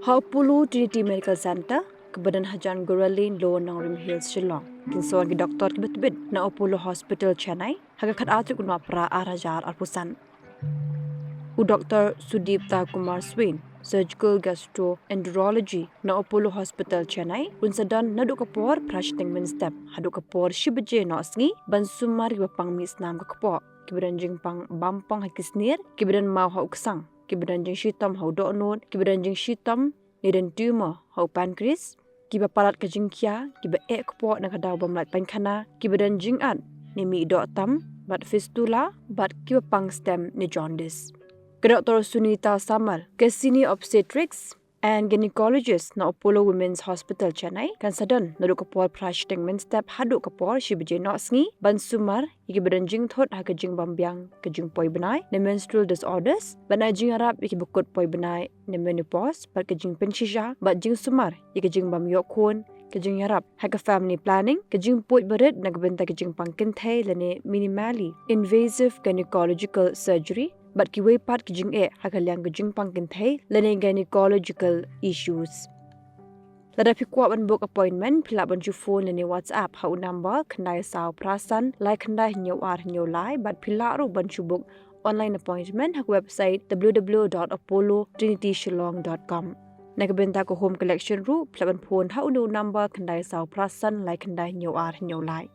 Haupulu Trinity Medical Center, kebadan Hajan Guralin Low Nangrim Hills Shillong. Kinsuan ki doktor kibet-bit na Apollo Hospital Chennai, haga kat atuk no pra arajar arpusan. U Dr. Sudipta Kumar Swin, Surgical Gastroenterology na Apollo Hospital Chennai, unsadan naduk kapor prashting min step, haduk kapor shibaje no asngi, ban Sumar wapang misnam kapor. Kibadan jing pang bampang hakisnir, kibadan mau hauksang. Kibadan jing shitam hau donut, kibadan jing shitam nidan tumor hau pancreas, kiba parat ke jing kia, kiba ekpo na kadaw bamlat pankana, kibadan jing ad ni mi tam, bat fistula, bat kiba pang stem ni jaundice. Doktor Sunita Sumar, Senior Obstetrics and Gynecologist na Apollo Women's Hospital Chennai, kan sadan naduk kapor prashting min step haduk kapor shibje no sngi ban Sumar iki badan jing thot ha ka jing bambyang ka jing poi benai ne menstrual disorders ban jing arab iki bukut poi benai ne menopause par ka jing penshisha bat jing Sumar iki jing bam yok khon ka jing arab ha ka family planning ka jing poi berit na gbenta ka jing pangkin thai lane minimally invasive gynecological surgery but ki way part ki jing hakalyang ki jing pangkin thai lane gynecological issues. Lada pikwa ban book appointment pila ban ju phone lane WhatsApp hau number khandai saw prasan lai khandai nyo lai but pila ro ban ju book online appointment hak website www.apollotrinityshalong.com. Nakabenta ko home collection ru pila ban phone hau no number khandai saw prasan lai khandai nyo lai.